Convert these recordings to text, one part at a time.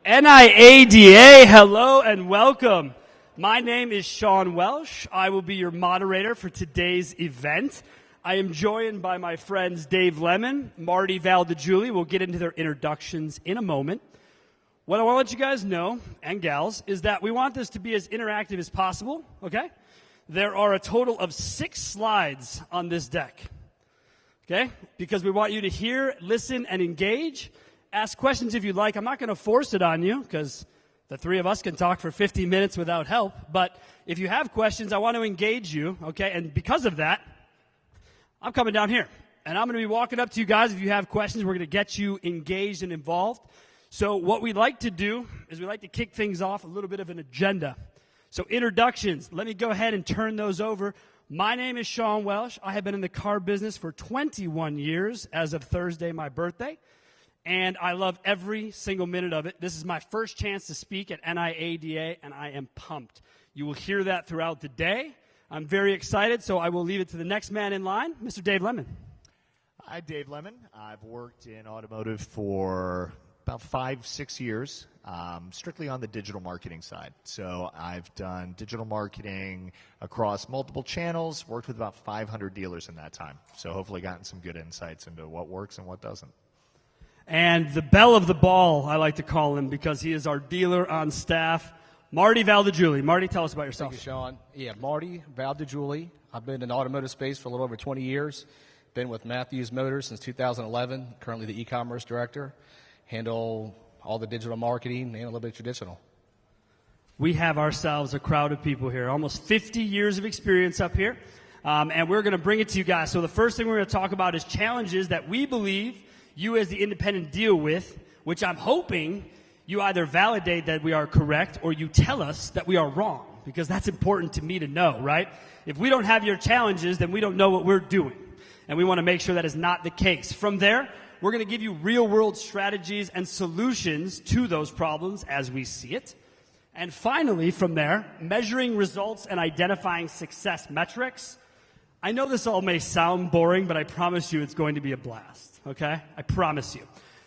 NIADA, hello and welcome. My name is Sean Welsh. I will be your moderator for today's event. I am joined by my friends Dave Lemon, Marty Valdegiuli. We'll get into their introductions in a moment. What I want to let you guys know, and gals, is that we want this to be as interactive as possible, okay? There are a total of 6 slides on this deck, okay? Because we want you to hear, listen, and engage. Ask questions if you'd like. I'm not going to force it on you because the 3 of us can talk for 50 minutes without help. But if you have questions, I want to engage you, okay? And because of that, I'm coming down here. And I'm going to be walking up to you guys. If you have questions, we're going to get you engaged and involved. So what we like to do is we like to kick things off a little bit of an agenda. So introductions. Let me go ahead and turn those over. My name is Sean Welsh. I have been in the car business for 21 years as of Thursday, my birthday. And I love every single minute of it. This is my first chance to speak at NIADA, and I am pumped. You will hear that throughout the day. I'm very excited, so I will leave it to the next man in line, Mr. Dave Lemon. Hi, Dave Lemon. I've worked in automotive for about 5-6 years, strictly on the digital marketing side. So I've done digital marketing across multiple channels, worked with about 500 dealers in that time. So hopefully gotten some good insights into what works and what doesn't. And the belle of the ball, I like to call him, because he is our dealer on staff, Marty Valdegiuli. Marty, tell us about yourself. Thank you, Sean. Yeah, Marty Valdegiuli. I've been in the automotive space for a little over 20 years. Been with Matthews Motors since 2011. Currently the e-commerce director. Handle all the digital marketing and a little bit of traditional. We have ourselves a crowd of people here, almost 50 years of experience up here, and we're going to bring it to you guys. So the first thing we're going to talk about is challenges that we believe you as the independent deal with, which I'm hoping you either validate that we are correct or you tell us that we are wrong, because that's important to me to know, right? If we don't have your challenges, then we don't know what we're doing, and we want to make sure that is not the case. From there, we're going to give you real-world strategies and solutions to those problems as we see it. And finally, from there, measuring results and identifying success metrics. I know this all may sound boring, but I promise you it's going to be a blast, okay? I promise you.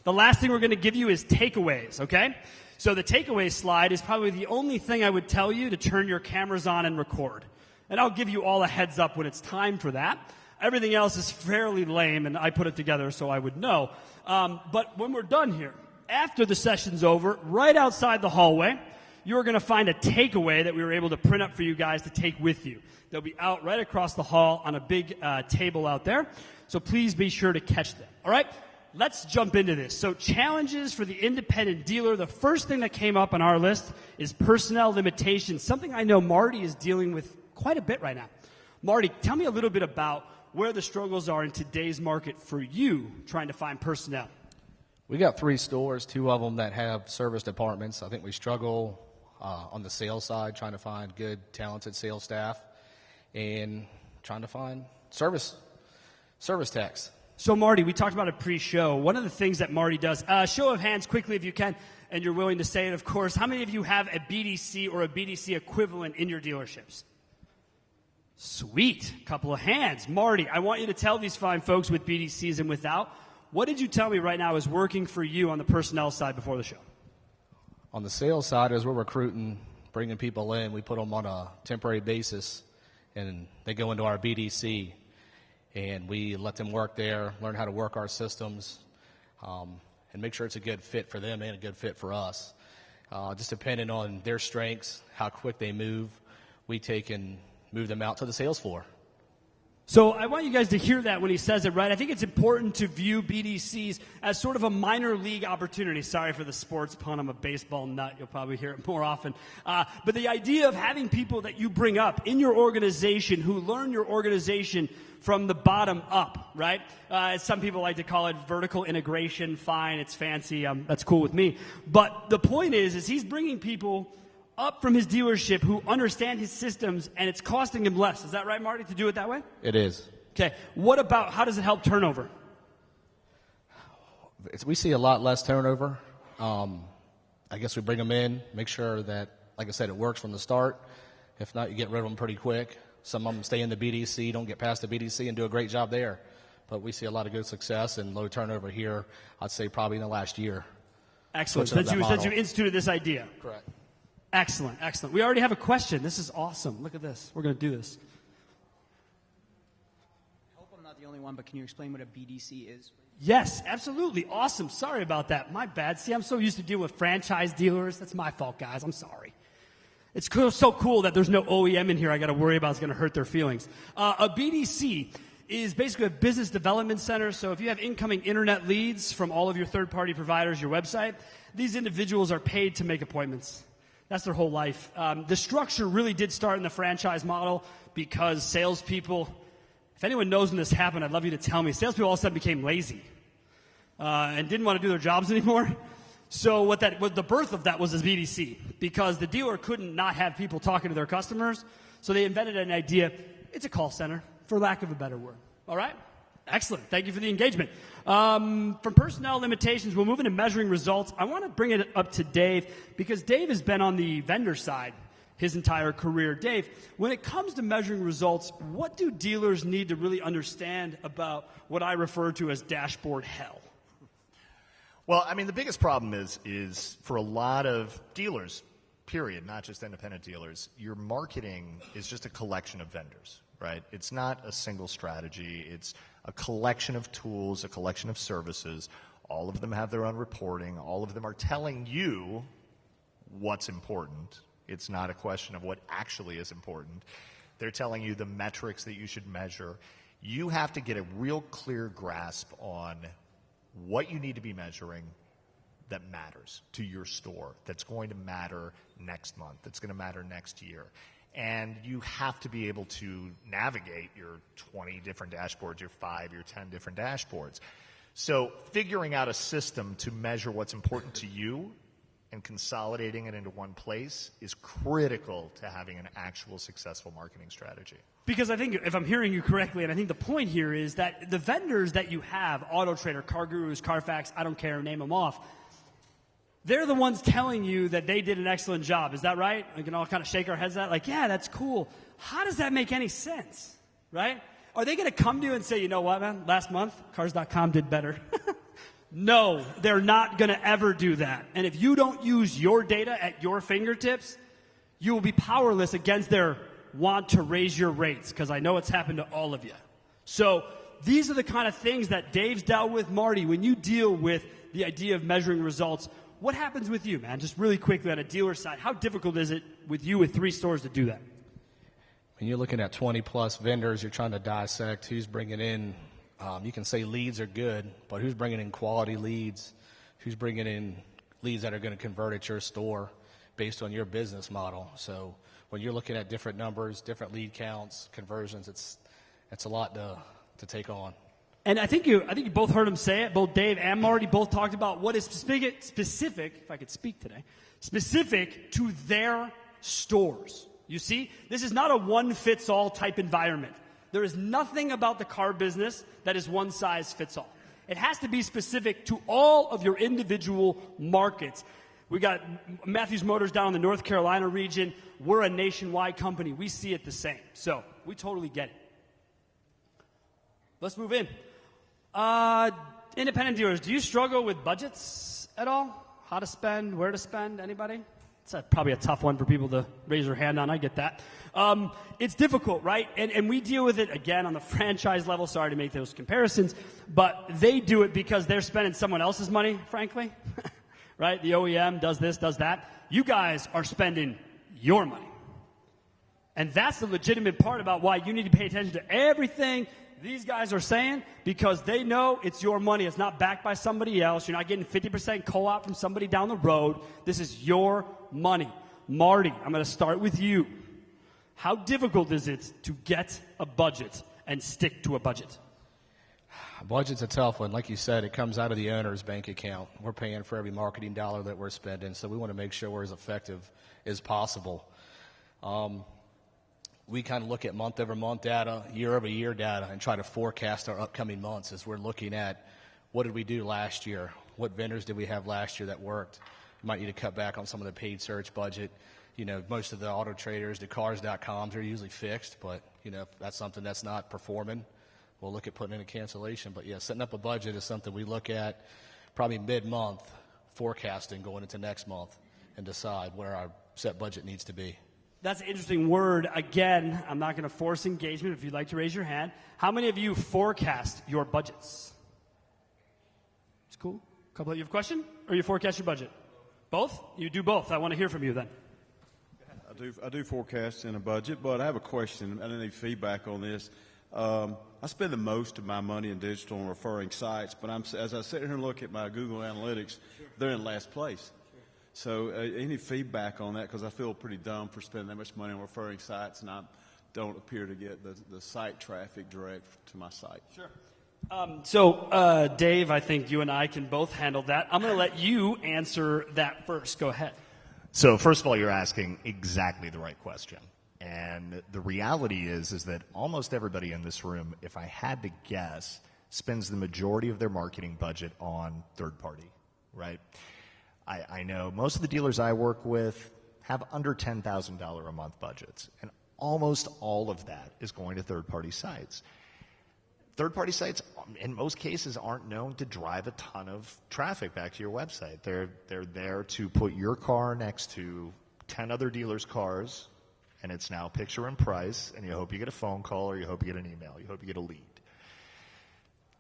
The last thing we're going to give you is takeaways, okay? So the takeaway slide is probably the only thing I would tell you to turn your cameras on and record. And I'll give you all a heads up when it's time for that. Everything else is fairly lame, and I put it together so I would know. But when we're done here, after the session's over, right outside the hallway, you're going to find a takeaway that we were able to print up for you guys to take with you. They'll be out right across the hall on a big table out there. So please be sure to catch them. All right? Let's jump into this. So challenges for the independent dealer. The first thing that came up on our list is personnel limitations, something I know Marty is dealing with quite a bit right now. Marty, tell me a little bit about where the struggles are in today's market for you trying to find personnel. We got 3 stores, 2 of them that have service departments. I think we struggle on the sales side, trying to find good, talented sales staff, and trying to find service techs. So, Marty, we talked about it pre-show. One of the things that Marty does, show of hands quickly if you can, and you're willing to say it, of course. How many of you have a BDC or a BDC equivalent in your dealerships? Sweet. Couple of hands. Marty, I want you to tell these fine folks with BDCs and without, what did you tell me right now is working for you on the personnel side before the show? On the sales side, as we're recruiting, bringing people in, we put them on a temporary basis, and they go into our BDC, and we let them work there, learn how to work our systems, and make sure it's a good fit for them and a good fit for us. Just depending on their strengths, how quick they move, we take and move them out to the sales floor. So I want you guys to hear that when he says it, right? I think it's important to view BDCs as sort of a minor league opportunity. Sorry for the sports pun. I'm a baseball nut. You'll probably hear it more often. But the idea of having people that you bring up in your organization who learn your organization from the bottom up, right? Some people like to call it vertical integration. Fine, it's fancy. That's cool with me. But the point is he's bringing people up from his dealership who understand his systems, and it's costing him less. Is that right, Marty, to do it that way? It is. Okay. What about, how does it help turnover? We see a lot less turnover. I guess we bring them in, make sure that, like I said, it works from the start. If not, you get rid of them pretty quick. Some of them stay in the BDC, don't get past the BDC, and do a great job there. But we see a lot of good success and low turnover here, I'd say probably in the last year. Excellent. switching up that Since you model. instituted this idea. Correct. Excellent, excellent. We already have a question. This is awesome. Look at this. We're going to do this. I hope I'm not the only one, but can you explain what a BDC is? Yes, absolutely. Awesome. Sorry about that. My bad. See, I'm so used to dealing with franchise dealers. That's my fault, guys. I'm sorry. It's so cool that there's no OEM in here I got to worry about. It's going to hurt their feelings. A BDC is basically a business development center. So if you have incoming internet leads from all of your third-party providers, your website, these individuals are paid to make appointments. That's their whole life. The structure really did start in the franchise model because salespeople, if anyone knows when this happened, I'd love you to tell me. Salespeople all of a sudden became lazy and didn't want to do their jobs anymore. So what the birth of that was this BDC, because the dealer couldn't not have people talking to their customers. So they invented an idea. It's a call center, for lack of a better word. All right? Excellent. Thank you for the engagement. From personnel limitations, we'll move into measuring results. I want to bring it up to Dave, because Dave has been on the vendor side his entire career. Dave, when it comes to measuring results, what do dealers need to really understand about what I refer to as dashboard hell? Well, I mean, the biggest problem is for a lot of dealers, period, not just independent dealers, your marketing is just a collection of vendors, right? It's not a single strategy. It's a collection of tools, a collection of services. All of them have their own reporting. All of them are telling you what's important. It's not a question of what actually is important. They're telling you the metrics that you should measure. You have to get a real clear grasp on what you need to be measuring that matters to your store, that's going to matter next month, that's going to matter next year. And you have to be able to navigate your 20 different dashboards, your 5, your 10 different dashboards. So figuring out a system to measure what's important to you and consolidating it into one place is critical to having an actual successful marketing strategy. Because I think, if I'm hearing you correctly, and I think the point here is that the vendors that you have, Auto Trader, Car Gurus, Carfax, I don't care, name them off, they're the ones telling you that they did an excellent job. Is that right? We can all kind of shake our heads at it, like, yeah, that's cool. How does that make any sense, right? Are they going to come to you and say, you know what, man, last month, Cars.com did better? No, they're not going to ever do that. And if you don't use your data at your fingertips, you will be powerless against their want to raise your rates, because I know it's happened to all of you. So these are the kind of things that Dave's dealt with. Marty, when you deal with the idea of measuring results, what happens with you, man? Just really quickly on a dealer side, how difficult is it with you with 3 stores to do that? When you're looking at 20-plus vendors, you're trying to dissect who's bringing in, you can say leads are good, but who's bringing in quality leads? Who's bringing in leads that are going to convert at your store based on your business model? So when you're looking at different numbers, different lead counts, conversions, it's a lot to take on. And I think you both heard him say it. Both Dave and Marty both talked about what is specific, if I could speak today, specific to their stores. You see, this is not a one-fits-all type environment. There is nothing about the car business that is one size fits all. It has to be specific to all of your individual markets. We got Matthews Motors down in the North Carolina region. We're a nationwide company. We see it the same. So we totally get it. Let's move in. Independent dealers, do you struggle with budgets at all? How to spend, where to spend, anybody? It's probably a tough one for people to raise their hand on. I get that. It's difficult, right? And we deal with it, again, on the franchise level. Sorry to make those comparisons. But they do it because they're spending someone else's money, frankly. Right? The OEM does this, does that. You guys are spending your money. And that's the legitimate part about why you need to pay attention to everything these guys are saying, because they know it's your money. It's not backed by somebody else. You're not getting 50% co-op from somebody down the road. This is your money. Marty, I'm going to start with you. How difficult is it to get a budget and stick to a budget? A budget's a tough one. Like you said, it comes out of the owner's bank account. We're paying for every marketing dollar that we're spending, so we want to make sure we're as effective as possible. We kind of look at month-over-month data, year-over-year data, and try to forecast our upcoming months as we're looking at what did we do last year, what vendors did we have last year that worked. You might need to cut back on some of the paid search budget. You know, most of the Auto Traders, the Cars.coms are usually fixed, but, you know, if that's something that's not performing, we'll look at putting in a cancellation. But, yeah, setting up a budget is something we look at probably mid-month forecasting going into next month and decide where our set budget needs to be. That's an interesting word. Again, I'm not going to force engagement. If you'd like to raise your hand. How many of you forecast your budgets? It's cool. A couple of you have a question? Or you forecast your budget? Both? You do both. I want to hear from you then. I do forecast in a budget, but I have a question. I need feedback on this. I spend the most of my money in digital and referring sites, but as I sit here and look at my Google Analytics, they're in last place. So any feedback on that? Because I feel pretty dumb for spending that much money on referring sites, and I don't appear to get the site traffic direct to my site. Sure. Dave, I think you and I can both handle that. I'm going to let you answer that first. Go ahead. So first of all, you're asking exactly the right question. And the reality is that almost everybody in this room, if I had to guess, spends the majority of their marketing budget on third party, right? I know most of the dealers I work with have under $10,000 a month budgets, and almost all of that is going to third-party sites. Third-party sites, in most cases, aren't known to drive a ton of traffic back to your website. They're there to put your car next to 10 other dealers' cars, and it's now picture and price, and you hope you get a phone call or you hope you get an email. You hope you get a lead.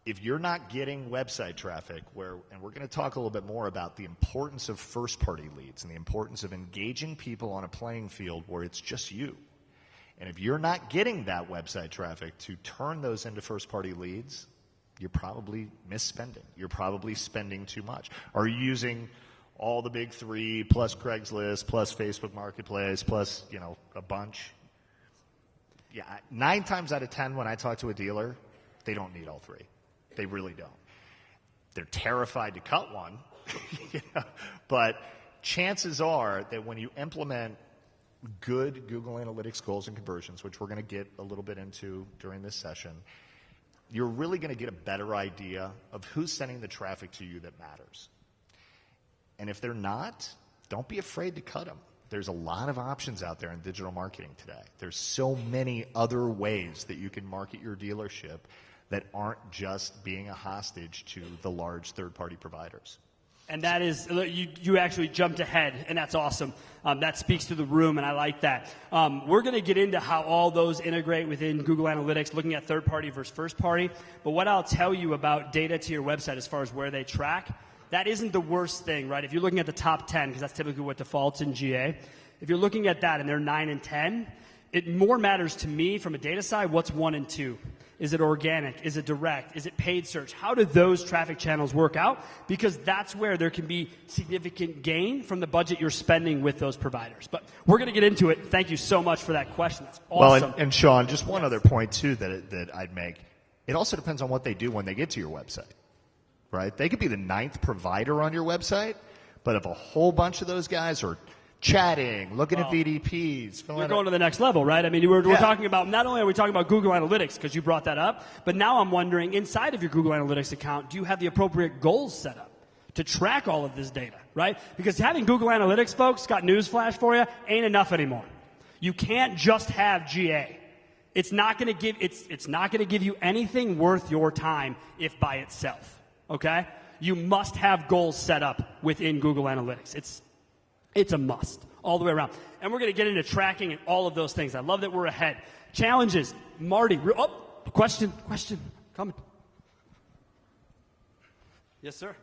If you're not getting website traffic, and we're going to talk a little bit more about the importance of first-party leads and the importance of engaging people on a playing field where it's just you. And if you're not getting that website traffic to turn those into first-party leads, you're probably misspending. You're probably spending too much. Are you using all the big three plus Craigslist plus Facebook Marketplace plus, a bunch? Yeah, 9 times out of 10 when I talk to a dealer, they don't need all three. They really don't. They're terrified to cut one, but chances are that when you implement good Google Analytics goals and conversions, which we're going to get a little bit into during this session, you're really going to get a better idea of who's sending the traffic to you that matters. And if they're not, don't be afraid to cut them. There's a lot of options out there in digital marketing today. There's so many other ways that you can market your dealership that aren't just being a hostage to the large third-party providers. And that is, you actually jumped ahead, and that's awesome. That speaks to the room, and I like that. We're going to get into how all those integrate within Google Analytics, looking at third-party versus first-party. But what I'll tell you about data to your website as far as where they track, that isn't the worst thing, right? If you're looking at the top 10, because that's typically what defaults in GA, if you're looking at that and they're 9 and 10, it more matters to me from a data side what's 1 and 2. Is it organic? Is it direct? Is it paid search? How do those traffic channels work out? Because that's where there can be significant gain from the budget you're spending with those providers. But we're going to get into it. Thank you so much for that question. That's awesome. Well, and Sean, just one other point, too, that I'd make. It also depends on what they do when they get to your website, right? They could be the 9th provider on your website, but if a whole bunch of those guys are chatting, looking at VDPs. You're going to the next level, right? I mean, we're talking about, not only are we talking about Google Analytics, because you brought that up, but now I'm wondering, inside of your Google Analytics account, do you have the appropriate goals set up to track all of this data, right? Because having Google Analytics, folks, got news flash for you, ain't enough anymore. You can't just have GA. It's not going to give you anything worth your time if by itself, okay? You must have goals set up within Google Analytics. It's a must all the way around. And we're going to get into tracking and all of those things. I love that we're ahead. Challenges. Marty. Question. Coming. Yes, sir.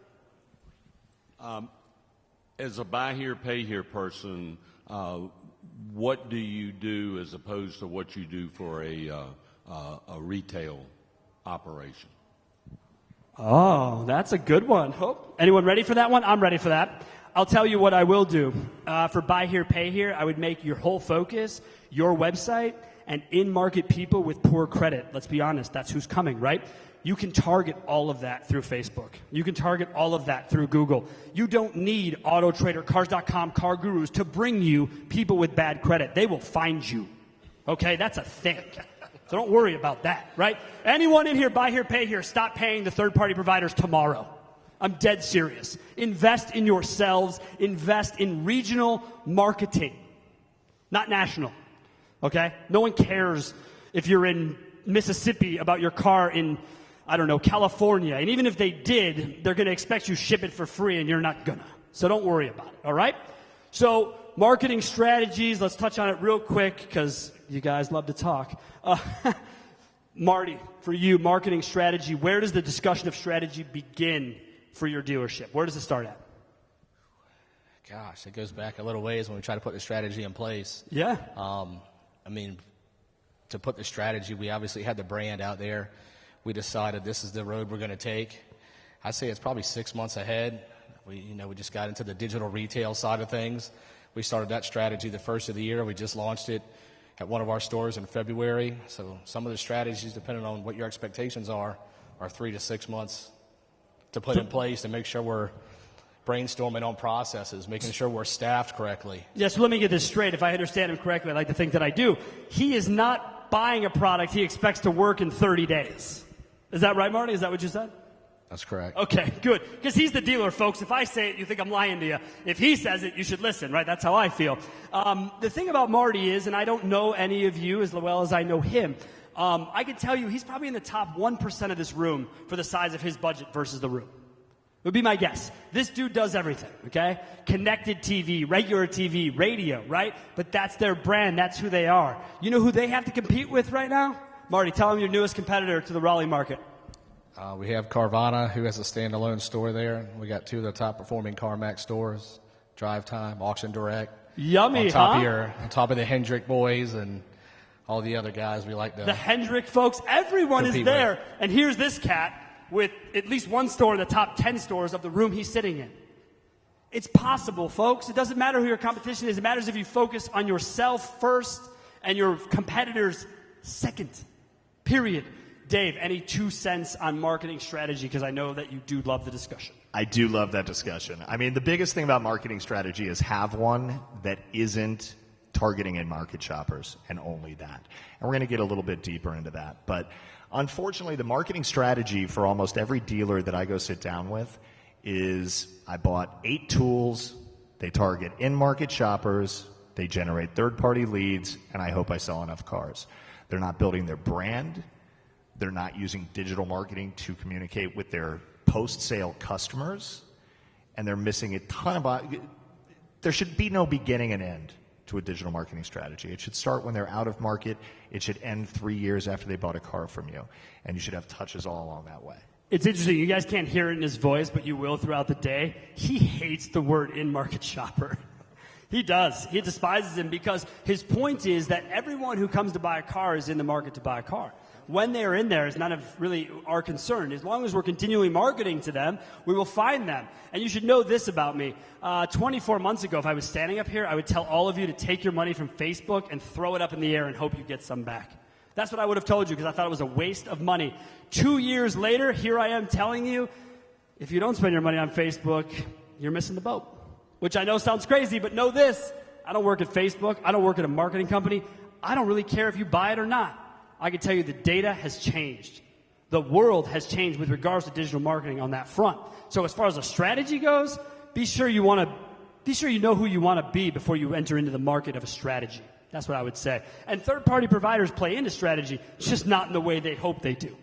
As a buy here, pay here person, what do you do as opposed to what you do for a retail operation? Oh, that's a good one. Anyone ready for that one? I'm ready for that. I'll tell you what I will do. For buy here, pay here, I would make your whole focus your website and in-market people with poor credit. Let's be honest, that's who's coming, right? You can target all of that through Facebook. You can target all of that through Google. You don't need AutoTrader, Cars.com, Car Gurus to bring you people with bad credit. They will find you. Okay, that's a thing. So don't worry about that, right? Anyone in here, buy here, pay here, stop paying the third-party providers tomorrow. I'm dead serious. Invest in yourselves. Invest in regional marketing, not national. Okay? No one cares if you're in Mississippi about your car in, California. And even if they did, they're going to expect you to ship it for free, and you're not gonna. So don't worry about it, all right? So marketing strategies, let's touch on it real quick because you guys love to talk. Marty, for you, marketing strategy, where does the discussion of strategy begin for your dealership? Where does it start at? Gosh, it goes back a little ways when we try to put the strategy in place. Yeah. I mean, to put the strategy, we obviously had the brand out there. We decided this is the road we're going to take. I'd say it's probably 6 months ahead. We just got into the digital retail side of things. We started that strategy the first of the year. We just launched it at one of our stores in February. So some of the strategies, depending on what your expectations are 3 to 6 months to put in place and make sure we're brainstorming on processes, making sure we're staffed correctly. Yes, let me get this straight. If I understand him correctly, I like to think that I do. He is not buying a product he expects to work in 30 days. Is that right, Marty? Is that what you said? That's correct. Okay, good. Because he's the dealer, folks. If I say it, you think I'm lying to you. If he says it, you should listen, right? That's how I feel. The thing about Marty is, and I don't know any of you as well as I know him, I can tell you he's probably in the top 1% of this room for the size of his budget versus the room. Would be my guess. This dude does everything, okay? Connected TV, regular TV, radio, right? But that's their brand. That's who they are. You know who they have to compete with right now? Marty, tell them your newest competitor to the Raleigh market. We have Carvana, who has a standalone store there. We got 2 of the top-performing CarMax stores, Drive Time, Auction Direct. Yummy, on top of the Hendrick boys and all the other guys we like to. The Hendrick folks, everyone is there. With. And here's this cat with at least one store in the top 10 stores of the room he's sitting in. It's possible, folks. It doesn't matter who your competition is. It matters if you focus on yourself first and your competitors second. Period. Dave, any 2 cents on marketing strategy? Because I know that you do love the discussion. I do love that discussion. I mean, the biggest thing about marketing strategy is have one that isn't targeting in-market shoppers and only that. And we're going to get a little bit deeper into that. But unfortunately, the marketing strategy for almost every dealer that I go sit down with is I bought 8 tools, they target in-market shoppers, they generate third-party leads, and I hope I sell enough cars. They're not building their brand. They're not using digital marketing to communicate with their post-sale customers, and they're missing a ton of. There should be no beginning and end to a digital marketing strategy. It should start when they're out of market. It should end 3 years after they bought a car from you, and you should have touches all along that way. It's interesting. You guys can't hear it in his voice, but you will throughout the day. He hates the word in-market shopper. He does. He despises him because his point is that everyone who comes to buy a car is in the market to buy a car. When they're in there is none of really our concern. As long as we're continually marketing to them, we will find them. And you should know this about me. 24 months ago, if I was standing up here, I would tell all of you to take your money from Facebook and throw it up in the air and hope you get some back. That's what I would have told you because I thought it was a waste of money. 2 years later, here I am telling you, if you don't spend your money on Facebook, you're missing the boat. Which I know sounds crazy, but know this. I don't work at Facebook. I don't work at a marketing company. I don't really care if you buy it or not. I can tell you the data has changed. The world has changed with regards to digital marketing on that front. So as far as a strategy goes, be sure you know who you want to be before you enter into the market of a strategy. That's what I would say. And third-party providers play into strategy, just not in the way they hope they do.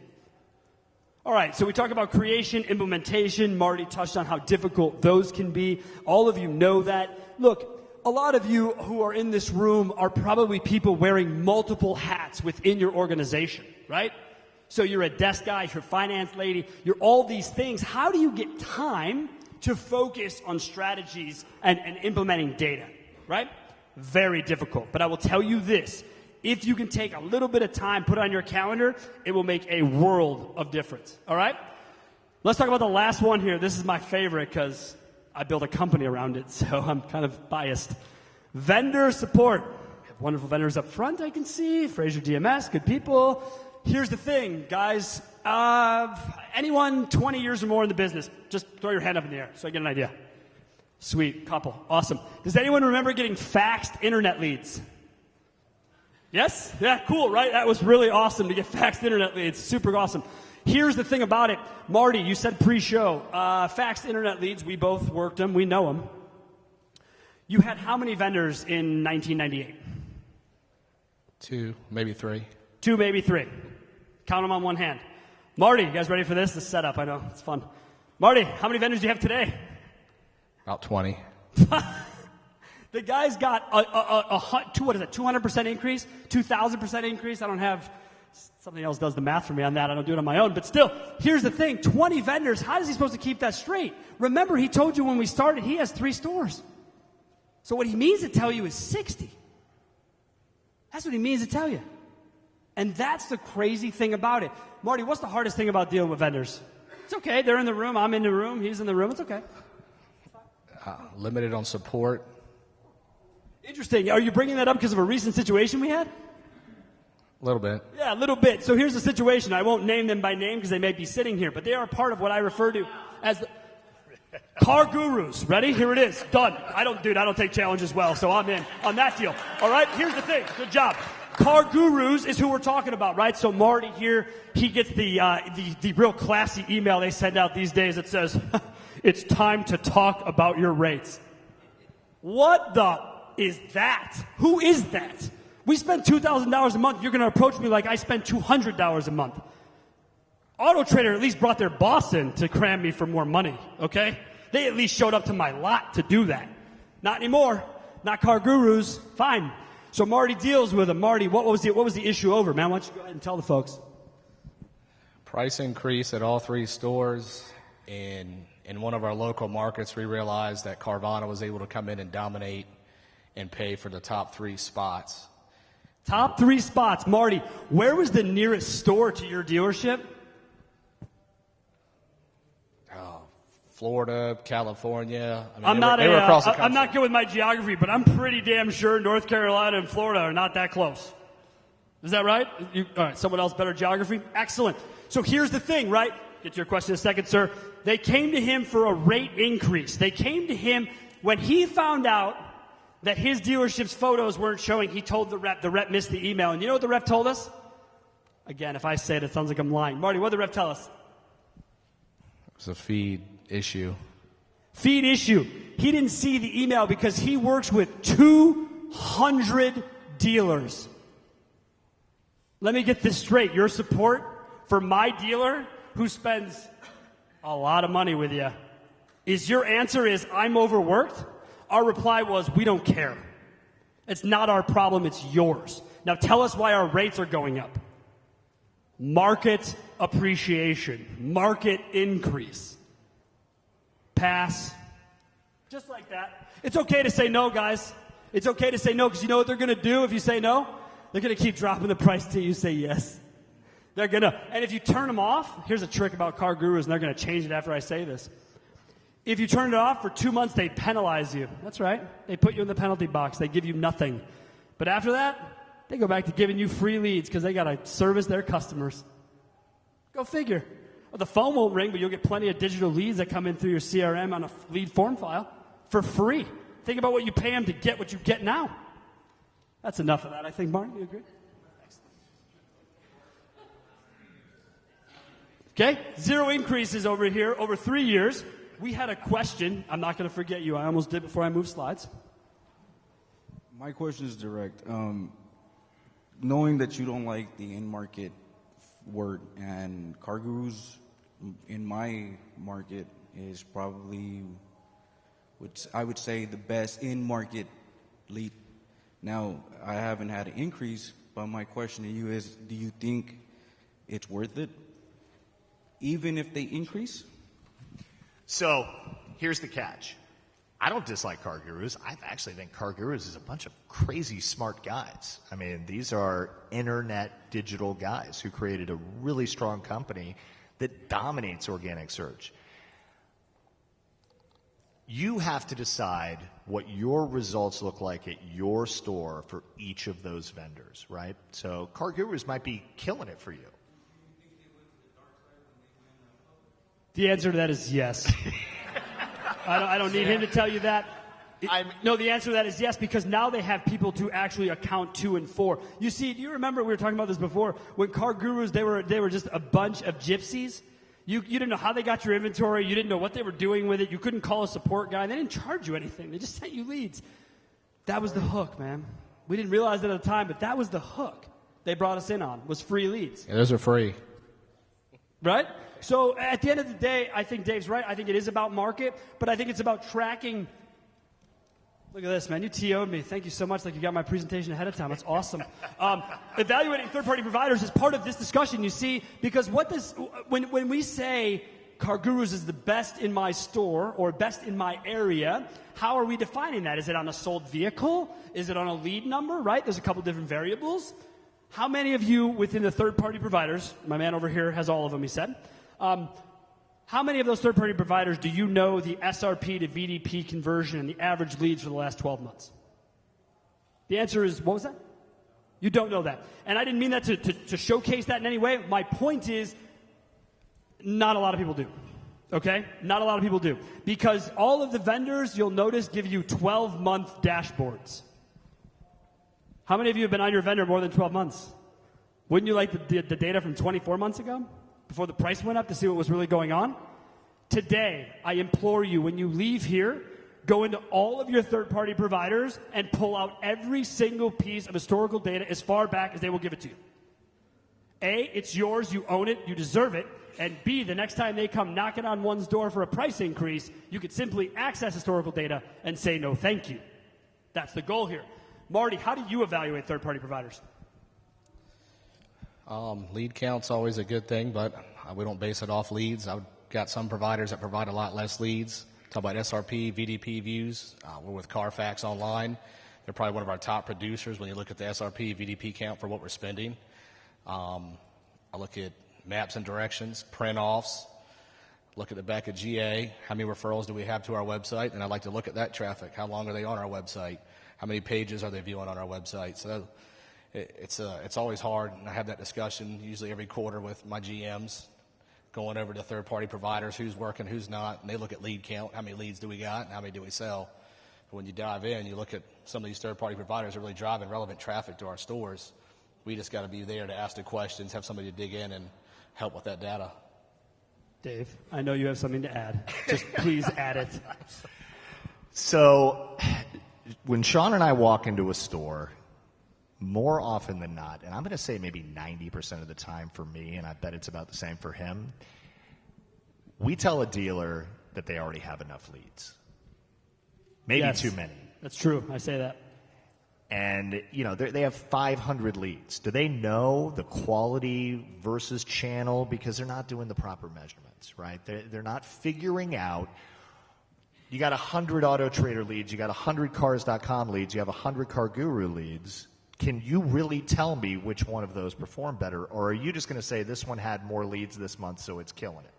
All right, so we talk about creation, implementation. Marty touched on how difficult those can be. All of you know that. Look, a lot of you who are in this room are probably people wearing multiple hats within your organization, right? So you're a desk guy, you're a finance lady, you're all these things. How do you get time to focus on strategies and implementing data, right? Very difficult. But I will tell you this. If you can take a little bit of time, put it on your calendar, it will make a world of difference, all right? Let's talk about the last one here. This is my favorite because I built a company around it, so I'm kind of biased. Vendor support. We have wonderful vendors up front, I can see. Fraser DMS, good people. Here's the thing, guys. Anyone 20 years or more in the business, just throw your hand up in the air so I get an idea. Sweet, couple, awesome. Does anyone remember getting faxed internet leads? Yes? Yeah, cool, right? That was really awesome to get faxed internet leads. Super awesome. Here's the thing about it. Marty, you said pre-show. Faxed internet leads, we both worked them. We know them. You had how many vendors in 1998? 2, maybe 3. 2, maybe 3. Count them on one hand. Marty, you guys ready for this? This setup, I know. It's fun. Marty, how many vendors do you have today? About 20. The guy's got a 200% increase, 2,000% increase. I don't have, something else does the math for me on that. I don't do it on my own. But still, here's the thing, 20 vendors, how is he supposed to keep that straight? Remember, he told you when we started, he has 3 stores. So what he means to tell you is 60. That's what he means to tell you. And that's the crazy thing about it. Marty, what's the hardest thing about dealing with vendors? It's okay. They're in the room. I'm in the room. He's in the room. It's okay. Limited on support. Interesting. Are you bringing that up because of a recent situation we had? A little bit. Yeah, a little bit. So here's the situation. I won't name them by name because they may be sitting here, but they are part of what I refer to as the car gurus. Ready? Here it is. Done. I don't take challenges well, so I'm in on that deal. All right? Here's the thing. Good job. Car gurus is who we're talking about, right? So Marty here, he gets the real classy email they send out these days that says, it's time to talk about your rates. What the is that? Who is that? We spend $2,000 a month. You're going to approach me like I spend $200 a month. Auto Trader at least brought their boss in to cram me for more money, okay? They at least showed up to my lot to do that. Not anymore. Not car gurus. Fine. So Marty deals with him. Marty, what was the issue over, man? Why don't you go ahead and tell the folks? Price increase at all 3 stores. In one of our local markets, we realized that Carvana was able to come in and dominate and pay for the top 3 spots. Top 3 spots. Marty, where was the nearest store to your dealership? Florida, California. I mean, they were across the country. I'm not good with my geography, but I'm pretty damn sure North Carolina and Florida are not that close. Is that right? All right, someone else better geography? Excellent. So here's the thing, right? Get to your question in a second, sir. They came to him for a rate increase. They came to him when he found out that his dealership's photos weren't showing. He told the rep missed the email. And you know what the rep told us? Again, if I say it sounds like I'm lying. Marty, what did the rep tell us? It was a feed issue. Feed issue. He didn't see the email because he works with 200 dealers. Let me get this straight. Your support for my dealer who spends a lot of money with you is your answer is I'm overworked? Our reply was we don't care. It's not our problem, it's yours. Now tell us why our rates are going up. Market appreciation. Market increase. Pass. Just like that. It's okay to say no, guys. It's okay to say no because you know what they're going to do if you say no? They're going to keep dropping the price till you say yes. They're going to. And if you turn them off, here's a trick about car gurus, and they're going to change it after I say this. If you turn it off for 2 months, they penalize you. That's right. They put you in the penalty box. They give you nothing. But after that, they go back to giving you free leads because they got to service their customers. Go figure. Well, the phone won't ring, but you'll get plenty of digital leads that come in through your CRM on a lead form file for free. Think about what you pay them to get what you get now. That's enough of that, I think, Martin. You agree? Okay, 0 increases over here over 3 years. We had a question. I'm not going to forget you. I almost did before I moved slides. My question is direct. Knowing that you don't like the in-market word, and car gurus in my market is probably, I would say, the best in-market lead. Now, I haven't had an increase, but my question to you is, do you think it's worth it, even if they increase? So here's the catch. I don't dislike car gurus. I actually think car gurus is a bunch of crazy smart guys. I mean, these are internet digital guys who created a really strong company that dominates organic search. You have to decide what your results look like at your store for each of those vendors, right? So car gurus might be killing it for you. The answer to that is yes. I don't need him to tell you that. No, the answer to that is yes, because now they have people to actually account 2 and 4. You see, do you remember, we were talking about this before, when car gurus, they were just a bunch of gypsies. You didn't know how they got your inventory. You didn't know what they were doing with it. You couldn't call a support guy. They didn't charge you anything. They just sent you leads. That was the hook, man. We didn't realize it at the time, but that was the hook they brought us in on, was free leads. Yeah, those are free. right? So at the end of the day, I think Dave's right. I think it is about market, but I think it's about tracking. Look at this, man. You TO'd me. Thank you so much. Like you got my presentation ahead of time. That's awesome. Evaluating third-party providers is part of this discussion, you see, because when we say CarGurus is the best in my store or best in my area, how are we defining that? Is it on a sold vehicle? Is it on a lead number, right? There's a couple different variables. How many of you within the third-party providers, my man over here has all of them, he said, how many of those third-party providers do you know the SRP to VDP conversion and the average leads for the last 12 months? The answer is, what was that? You don't know that. And I didn't mean that to showcase that in any way. My point is, not a lot of people do. Okay? Not a lot of people do. Because all of the vendors, you'll notice, give you 12-month dashboards. How many of you have been on your vendor more than 12 months? Wouldn't you like the data from 24 months ago? Before the price went up to see what was really going on? Today, I implore you, when you leave here, go into all of your third-party providers and pull out every single piece of historical data as far back as they will give it to you. A, it's yours, you own it, you deserve it. And B, the next time they come knocking on one's door for a price increase, you could simply access historical data and say no thank you. That's the goal here. Marty, how do you evaluate third-party providers? Lead count's always a good thing, but we don't base it off leads. I've got some providers that provide a lot less leads. Talk about SRP, VDP views. We're with Carfax Online. They're probably one of our top producers when you look at the SRP, VDP count for what we're spending. I look at maps and directions, print-offs. Look at the back of GA. How many referrals do we have to our website? And I like to look at that traffic. How long are they on our website? How many pages are they viewing on our website? So it's always hard, and I have that discussion usually every quarter with my GMs, going over to third-party providers, who's working, who's not, and they look at lead count, how many leads do we got, and how many do we sell. But when you dive in, you look at some of these third-party providers are really driving relevant traffic to our stores. We just got to be there to ask the questions, have somebody to dig in and help with that data. Dave, I know you have something to add. Just please add it. So when Sean and I walk into a store, more often than not, and I'm going to say maybe 90% of the time for me, and I bet it's about the same for him, we tell a dealer that they already have enough leads. Maybe yes, too many. That's true. I say that. And, you know, they have 500 leads. Do they know the quality versus channel? Because they're not doing the proper measurements, right? They're not figuring out. You got 100 Auto Trader leads. You got 100 Cars.com leads. You have 100 CarGuru leads. Can you really tell me which one of those performed better? Or are you just going to say this one had more leads this month, so it's killing it?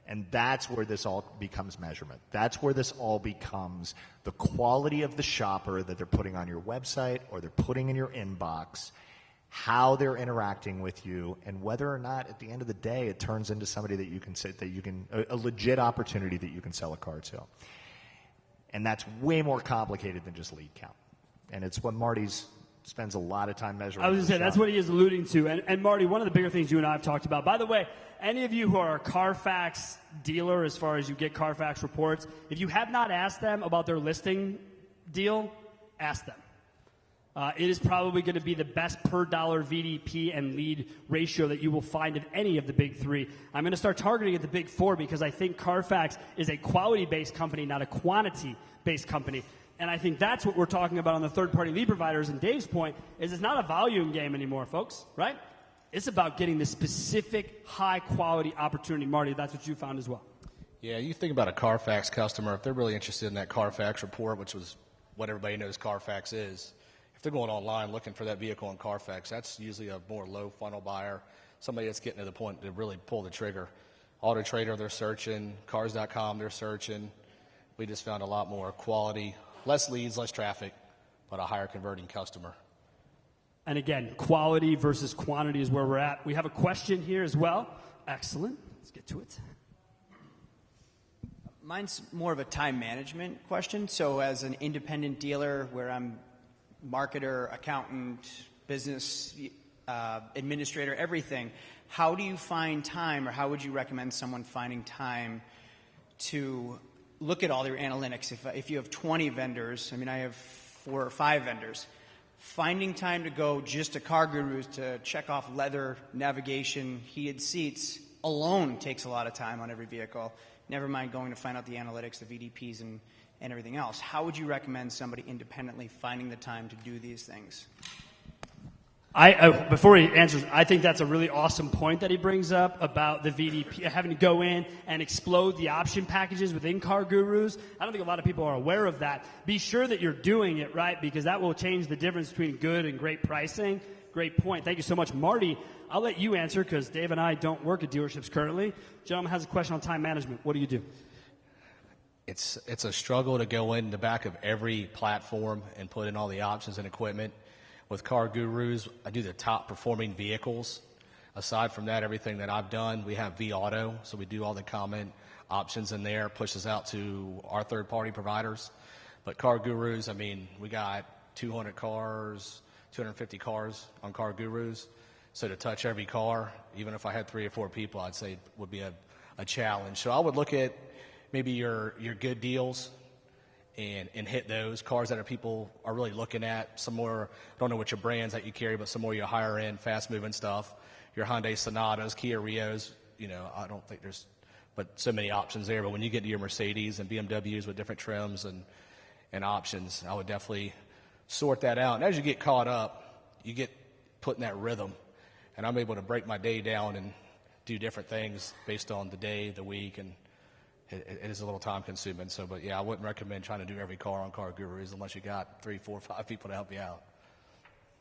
And that's where this all becomes measurement. That's where this all becomes the quality of the shopper that they're putting on your website or they're putting in your inbox, how they're interacting with you, and whether or not at the end of the day it turns into somebody that you can say that you can a legit opportunity that you can sell a car to. And that's way more complicated than just lead count. And it's what Marty's spends a lot of time measuring. I was going to say, that's what he is alluding to. And Marty, one of the bigger things you and I have talked about, by the way, any of you who are a Carfax dealer, as far as you get Carfax reports, if you have not asked them about their listing deal, ask them. It is probably going to be the best per dollar VDP and lead ratio that you will find of any of the big three. I'm going to start targeting at the big four because I think Carfax is a quality-based company, not a quantity-based company. And I think that's what we're talking about on the third-party lead providers. And Dave's point is it's not a volume game anymore, folks, right? It's about getting the specific high-quality opportunity. Marty, that's what you found as well. Yeah, you think about a Carfax customer, if they're really interested in that Carfax report, which was what everybody knows Carfax is, if they're going online looking for that vehicle in Carfax, that's usually a more low-funnel buyer, somebody that's getting to the point to really pull the trigger. Auto Trader, they're searching. Cars.com, they're searching. We just found a lot more quality, less leads, less traffic, but a higher converting customer. And again, quality versus quantity is where we're at. We have a question here as well. Excellent. Let's get to it. Mine's more of a time management question. So as an independent dealer where I'm marketer, accountant, business administrator, everything, how do you find time, or how would you recommend someone finding time to look at all your analytics? If you have 20 vendors, I mean, I have 4 or 5 vendors, finding time to go just to CarGurus to check off leather, navigation, heated seats, alone takes a lot of time on every vehicle. Never mind going to find out the analytics, the VDPs, and everything else. How would you recommend somebody independently finding the time to do these things? Before he answers, I think that's a really awesome point that he brings up about the VDP, having to go in and explode the option packages within Car Gurus. I don't think a lot of people are aware of that. Be sure that you're doing it right, because that will change the difference between good and great pricing. Great point. Thank you so much. Marty, I'll let you answer because Dave and I don't work at dealerships currently. Gentleman has a question on time management. What do you do? It's a struggle to go in the back of every platform and put in all the options and equipment. With Car Gurus, I do the top performing vehicles. Aside from that, everything that I've done, we have vAuto, so we do all the comment options in there, pushes out to our third-party providers. But Car Gurus, I mean, we got 200 cars, 250 cars on Car Gurus. So to touch every car, even if I had 3 or 4 people, I'd say would be a challenge. So I would look at maybe your good deals and hit those cars that people are really looking at. Some more, I don't know what your brands that you carry, but some more your higher end, fast moving stuff. Your Hyundai Sonatas, Kia Rios, I don't think there's but so many options there. But when you get to your Mercedes and BMWs with different trims and options, I would definitely sort that out. And as you get caught up, you get put in that rhythm. And I'm able to break my day down and do different things based on the day, the week, and it is a little time consuming. So, but yeah, I wouldn't recommend trying to do every car on Car Gurus unless you got 3, 4, 5 people to help you out.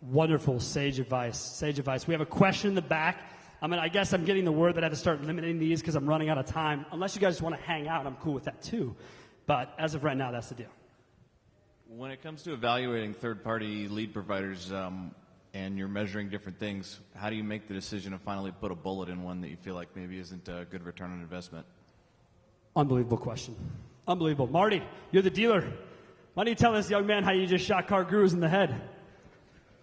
Wonderful. Sage advice. Sage advice. We have a question in the back. I guess I'm getting the word that I have to start limiting these because I'm running out of time. Unless you guys just want to hang out, I'm cool with that too. But as of right now, that's the deal. When it comes to evaluating third-party lead providers and you're measuring different things, how do you make the decision to finally put a bullet in one that you feel like maybe isn't a good return on investment? Unbelievable question. Unbelievable. Marty, you're the dealer. Why don't you tell this young man how you just shot Car Gurus in the head?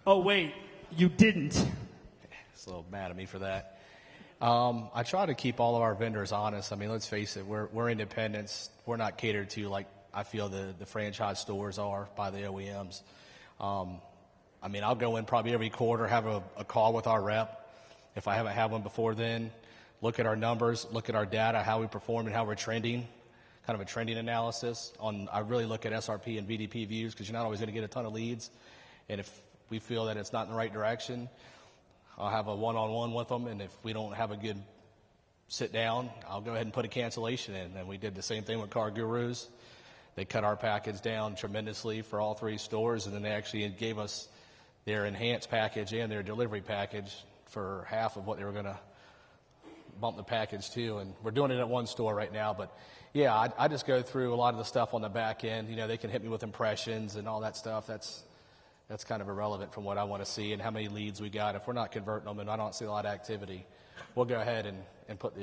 Oh, wait, you didn't. He's a little mad at me for that. I try to keep all of our vendors honest. I mean, let's face it, we're independents. We're not catered to like I feel the franchise stores are by the OEMs. I'll go in probably every quarter, have a call with our rep if I haven't had one before then. Look at our numbers, look at our data, how we perform and how we're trending, kind of a trending analysis. I really look at SRP and VDP views because you're not always going to get a ton of leads. And if we feel that it's not in the right direction, I'll have a one-on-one with them. And if we don't have a good sit down, I'll go ahead and put a cancellation in. And we did the same thing with Car Gurus. They cut our package down tremendously for all 3 stores. And then they actually gave us their enhanced package and their delivery package for half of what they were going to bump the package to, and we're doing it at 1 store right now. But yeah, I just go through a lot of the stuff on the back end. They can hit me with impressions and all that stuff. That's kind of irrelevant from what I want to see and how many leads we got. If we're not converting them and I don't see a lot of activity, we'll go ahead and put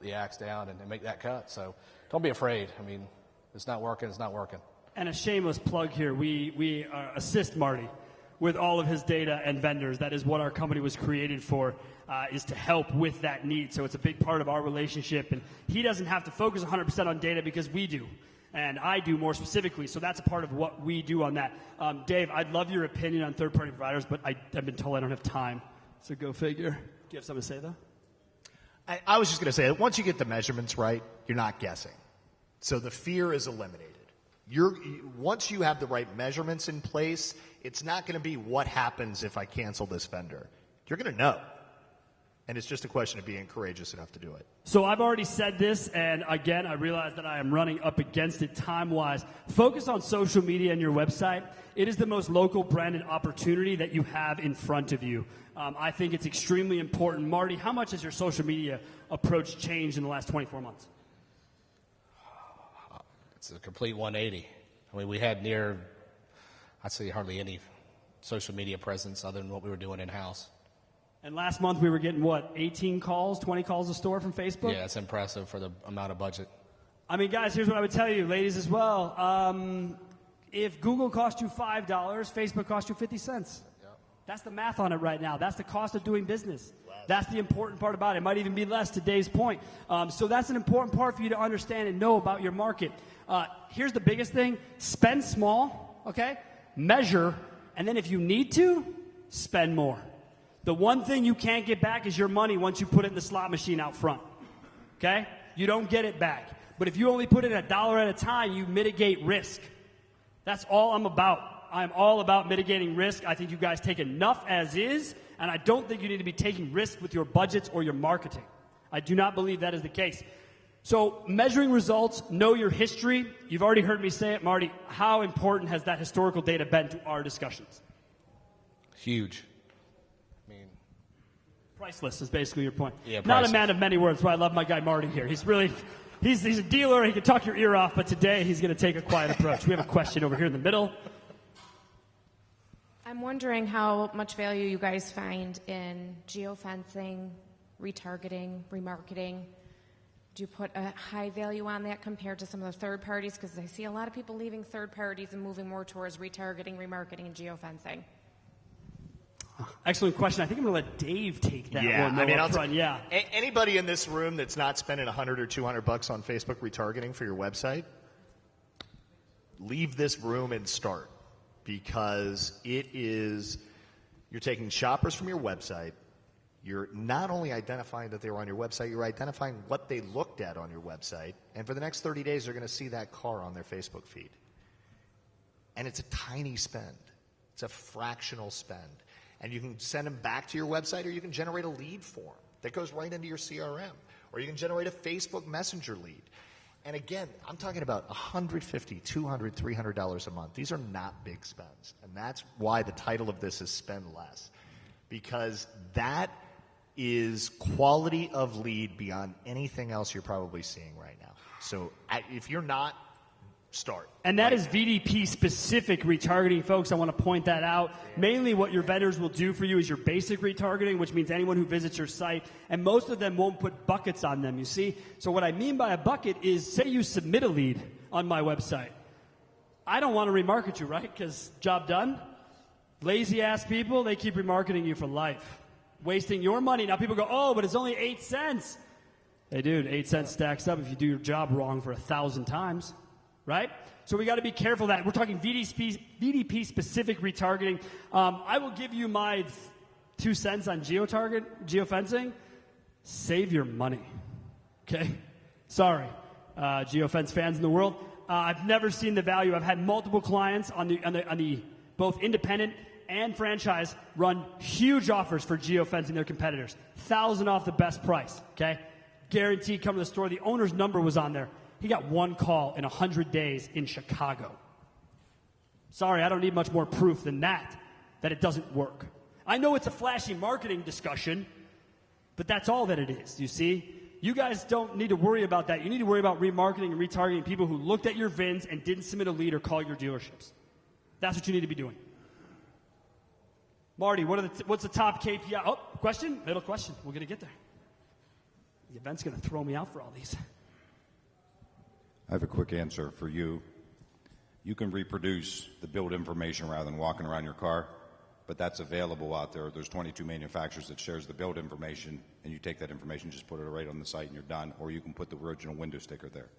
the axe down and make that cut. So don't be afraid. It's not working. It's not working. And a shameless plug here. We assist Marty with all of his data and vendors. That is what our company was created for, is to help with that need. So it's a big part of our relationship. And he doesn't have to focus 100% on data because we do. And I do more specifically. So that's a part of what we do on that. Dave, I'd love your opinion on third-party providers, but I've been told I don't have time. So go figure. Do you have something to say, though? I was just going to say that once you get the measurements right, you're not guessing. So the fear is eliminated. Once you have the right measurements in place, it's not going to be what happens if I cancel this vendor. You're going to know. And it's just a question of being courageous enough to do it. So I've already said this, and again, I realize that I am running up against it time-wise. Focus on social media and your website. It is the most local branded opportunity that you have in front of you. I think it's extremely important. Marty, how much has your social media approach changed in the last 24 months? It's a complete 180. We had I'd say hardly any social media presence other than what we were doing in-house. And last month we were getting, 18 calls, 20 calls a store from Facebook? Yeah, it's impressive for the amount of budget. Guys, here's what I would tell you, ladies as well. If Google cost you $5, Facebook cost you 50 cents. Yep. That's the math on it right now. That's the cost of doing business. That's the important part about it. It might even be less to Dave's point. So that's an important part for you to understand and know about your market. Here's the biggest thing. Spend small, okay? Measure, and then if you need to, spend more. The one thing you can't get back is your money once you put it in the slot machine out front. okay? You don't get it back. But if you only put in $1 at a time, you mitigate risk. That's all I'm about. I'm all about mitigating risk. I think you guys take enough as is, and I don't think you need to be taking risk with your budgets or your marketing. I do not believe that is the case. So measuring results, know your history. You've already heard me say it, Marty. How important has that historical data been to our discussions? Huge. I mean, priceless is basically your point. Yeah, Not priceless. a man of many words, but I love my guy Marty here. He's a dealer. He can talk your ear off, but today he's going to take a quiet approach. We have a question over here in the middle. I'm wondering how much value you guys find in geofencing, retargeting, remarketing. Do you put a high value on that compared to some of the third parties? Because I see a lot of people leaving third parties and moving more towards retargeting, remarketing, and geofencing. Excellent question. I think I'm going to let Dave take that Yeah, one. I mean, anybody in this room that's not spending $100 or $200 on Facebook retargeting for your website, leave this room and start, because you're taking shoppers from your website. You're not only identifying that they were on your website, you're identifying what they looked at on your website. And for the next 30 days, they're going to see that car on their Facebook feed. And it's a tiny spend. It's a fractional spend. And you can send them back to your website, or you can generate a lead form that goes right into your CRM. Or you can generate a Facebook Messenger lead. And again, I'm talking about $150, $200, $300 a month. These are not big spends. And that's why the title of this is Spend Less. Because that is quality of lead beyond anything else you're probably seeing right now. So if you're not, start. And that is VDP-specific retargeting, folks. I want to point that out. Mainly what your vendors will do for you is your basic retargeting, which means anyone who visits your site, and most of them won't put buckets on them, you see? So what I mean by a bucket is, say you submit a lead on my website. I don't want to remarket you, right? Because job done. Lazy-ass people, they keep remarketing you for life. Wasting your money. Now people go, oh, but it's only 8 cents. Hey, dude, 8 cents stacks up if you do your job wrong for 1,000 times. Right? So we got to be careful that we're talking VDP-specific retargeting. I will give you my 2 cents on geofencing. Save your money. Okay? Sorry, geofence fans in the world. I've never seen the value. I've had multiple clients on the both independent and franchise run huge offers for geofencing their competitors. 1,000 off the best price. Okay? Guaranteed, come to the store. The owner's number was on there. He got one call in 100 days in Chicago. Sorry, I don't need much more proof than that it doesn't work. I know it's a flashy marketing discussion, but that's all that it is, you see? You guys don't need to worry about that. You need to worry about remarketing and retargeting people who looked at your VINs and didn't submit a lead or call your dealerships. That's what you need to be doing. Marty, what's the top KPI? Oh, question? Middle question. We're going to get there. The event's going to throw me out for all these. I have a quick answer for you. You can reproduce the build information rather than walking around your car, but that's available out there. There's 22 manufacturers that shares the build information, and you take that information, just put it right on the site, and you're done, or you can put the original window sticker there.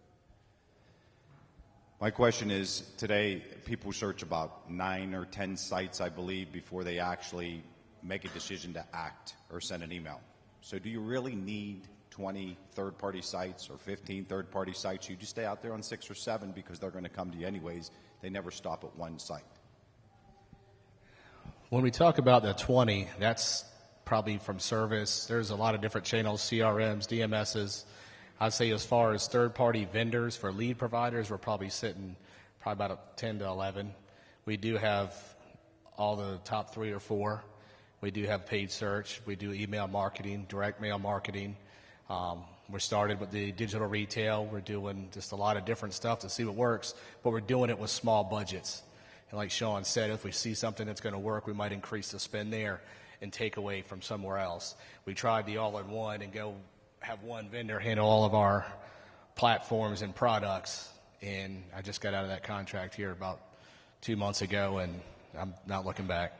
My question is, today people search about 9 or 10 sites, I believe, before they actually make a decision to act or send an email. So do you really need 20 third-party sites or 15 third-party sites? You just stay out there on 6 or 7 because they're going to come to you anyways. They never stop at one site. When we talk about the 20, that's probably from service. There's a lot of different channels, CRMs, DMSs. I'd say as far as third-party vendors for lead providers, we're probably sitting about 10 to 11. We do have all the top 3 or 4. We do have paid search. We do email marketing, direct mail marketing. We're started with the digital retail. We're doing just a lot of different stuff to see what works, but we're doing it with small budgets. And like Sean said, if we see something that's going to work, we might increase the spend there and take away from somewhere else. We tried the all-in-one and go have one vendor handle all of our platforms and products, and I just got out of that contract here about 2 months ago, and I'm not looking back.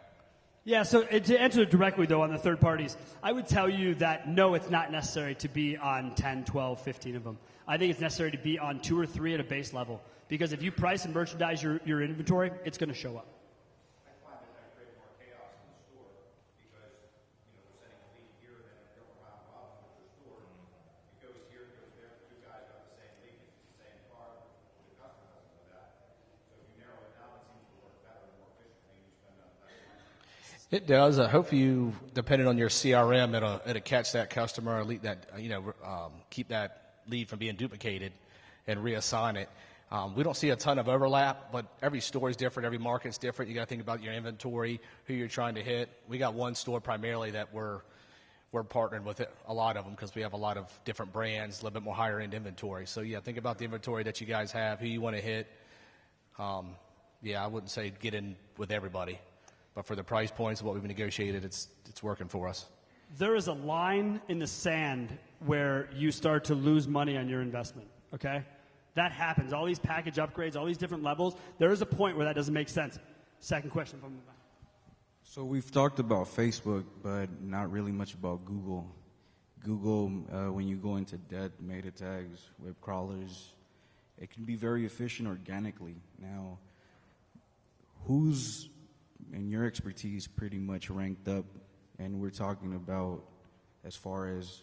Yeah, so to answer directly, though, on the third parties, I would tell you that, no, it's not necessary to be on 10, 12, 15 of them. I think it's necessary to be on 2 or 3 at a base level, because if you price and merchandise your inventory, it's going to show up. I find that I create more chaos in the store because, we're sending a lead here and then I go around with the store. It goes here, it goes It does. Hopefully, you, depending on your CRM, it'll catch that customer, lead that, keep that lead from being duplicated, and reassign it. We don't see a ton of overlap, but every store is different. Every market's different. You got to think about your inventory, who you're trying to hit. We got one store primarily that we're partnering with a lot of them because we have a lot of different brands, a little bit more higher end inventory. So yeah, think about the inventory that you guys have, who you want to hit. I wouldn't say get in with everybody, but for the price points of what we've negotiated, it's working for us. There is a line in the sand where you start to lose money on your investment, okay? That happens. All these package upgrades, all these different levels, there is a point where that doesn't make sense. Second question from the back. So we've talked about Facebook, but not really much about Google. Google, when you go into debt, meta tags, web crawlers, it can be very efficient organically. Now, who's, in your expertise, pretty much ranked up, and we're talking about as far as,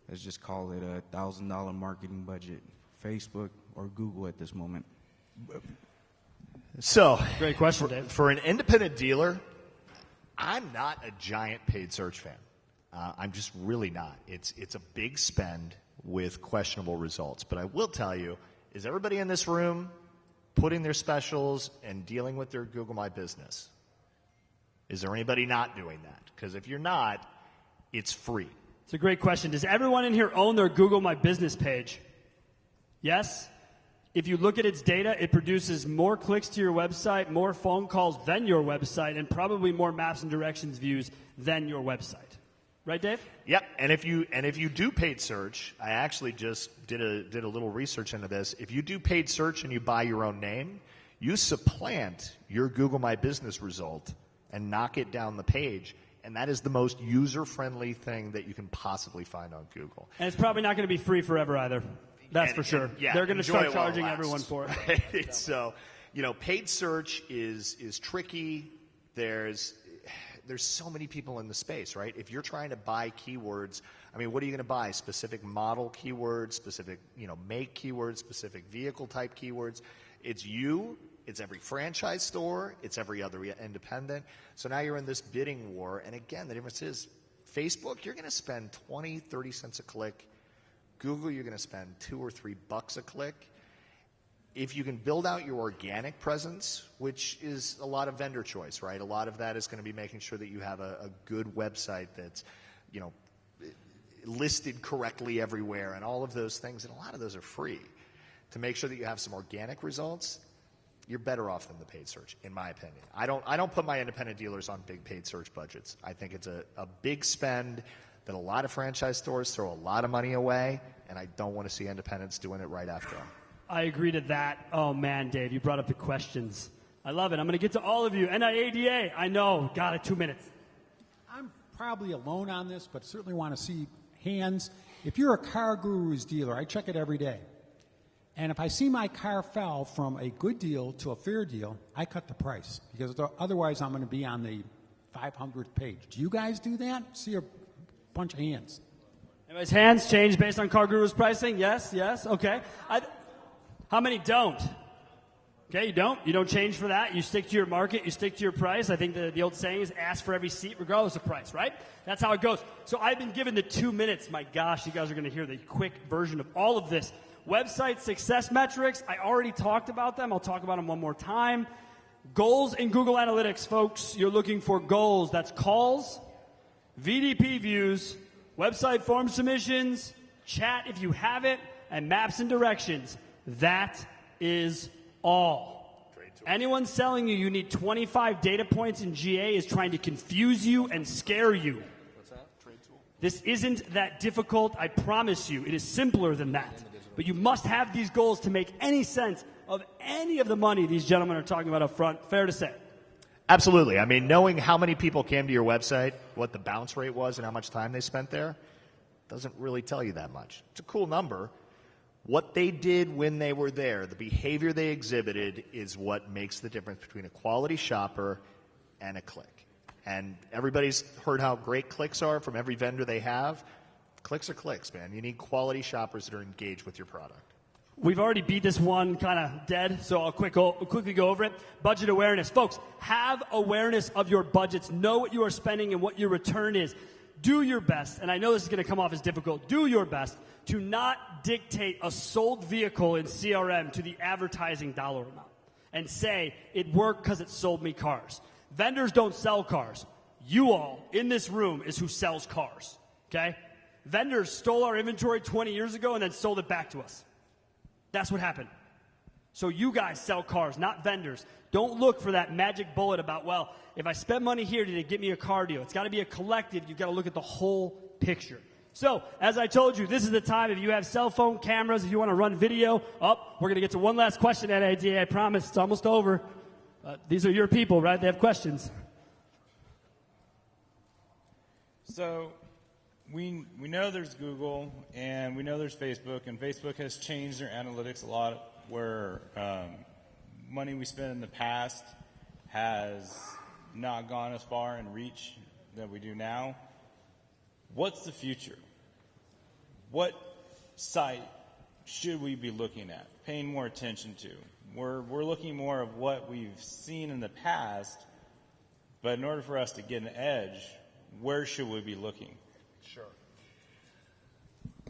let's just call it $1,000 marketing budget, Facebook or Google at this moment? So, great question, Dave. For an independent dealer, I'm not a giant paid search fan. I'm just really not. It's a big spend with questionable results. But I will tell you, is everybody in this room putting their specials and dealing with their Google My Business? Is there anybody not doing that? Because if you're not, it's free. It's a great question. Does everyone in here own their Google My Business page? Yes? If you look at its data, it produces more clicks to your website, more phone calls than your website, and probably more maps and directions views than your website. Right, Dave? Yep. And if you do paid search, I actually just did a little research into this. If you do paid search and you buy your own name, you supplant your Google My Business result and knock it down the page. And that is the most user-friendly thing that you can possibly find on Google. And it's probably not going to be free forever either. That's for sure. They're going to start charging everyone for it. Right? So, paid search is tricky. There's so many people in the space, right? If you're trying to buy keywords, I mean, what are you going to buy? Specific model keywords, specific, make keywords, specific vehicle type keywords. It's you. It's every franchise store. It's every other independent. So now you're in this bidding war. And again, the difference is Facebook, you're going to spend 20, 30 cents a click. Google, you're going to spend $2 or $3 a click. If you can build out your organic presence, which is a lot of vendor choice, right? A lot of that is going to be making sure that you have a good website that's, listed correctly everywhere and all of those things. And a lot of those are free. To make sure that you have some organic results, you're better off than the paid search, in my opinion. I don't put my independent dealers on big paid search budgets. I think it's a big spend that a lot of franchise stores throw a lot of money away, and I don't want to see independents doing it right after them. I agree to that. Oh, man, Dave, you brought up the questions. I love it. I'm going to get to all of you. NIADA, I know. Got it, 2 minutes. I'm probably alone on this, but certainly want to see hands. If you're a Car Gurus dealer, I check it every day. And if I see my car fell from a good deal to a fair deal, I cut the price. Because otherwise I'm going to be on the 500th page. Do you guys do that? See a bunch of hands. Anyways, hands change based on Car Gurus pricing? Yes, okay. How many don't? Okay, you don't? You don't change for that? You stick to your market, you stick to your price. I think the old saying is ask for every seat regardless of price, right? That's how it goes. So I've been given the 2 minutes. My gosh, you guys are going to hear the quick version of all of this. Website success metrics, I already talked about them. I'll talk about them one more time. Goals in Google Analytics, folks. You're looking for goals. That's calls, VDP views, website form submissions, chat if you have it, and maps and directions. That is all. Anyone selling you need 25 data points in GA is trying to confuse you and scare you. What's that? Trade tool? This isn't that difficult, I promise you. It is simpler than that. But you must have these goals to make any sense of any of the money these gentlemen are talking about up front. Fair to say. Absolutely. I mean, knowing how many people came to your website, what the bounce rate was, and how much time they spent there, doesn't really tell you that much. It's a cool number. What they did when they were there, the behavior they exhibited, is what makes the difference between a quality shopper and a click. And everybody's heard how great clicks are from every vendor they have. Clicks are clicks, man. You need quality shoppers that are engaged with your product. We've already beat this one kind of dead, so I'll quickly go over it. Budget awareness. Folks, have awareness of your budgets. Know what you are spending and what your return is. Do your best, and I know this is going to come off as difficult, do your best to not dictate a sold vehicle in CRM to the advertising dollar amount and say it worked because it sold me cars. Vendors don't sell cars. You all in this room is who sells cars, okay? Vendors stole our inventory 20 years ago and then sold it back to us. That's what happened. So you guys sell cars, not vendors. Don't look for that magic bullet about, well, if I spend money here, did it get me a car deal? It's got to be a collective. You've got to look at the whole picture. So, as I told you, this is the time. If you have cell phone cameras, if you want to run video, we're going to get to one last question at NIADA. I promise. It's almost over. These are your people, right? They have questions. So, we know there's Google and we know there's Facebook, and Facebook has changed their analytics a lot where money we spent in the past has not gone as far in reach that we do now. What's the future? What site should we be looking at, paying more attention to? We're looking more of what we've seen in the past, but in order for us to get an edge, where should we be looking? Sure.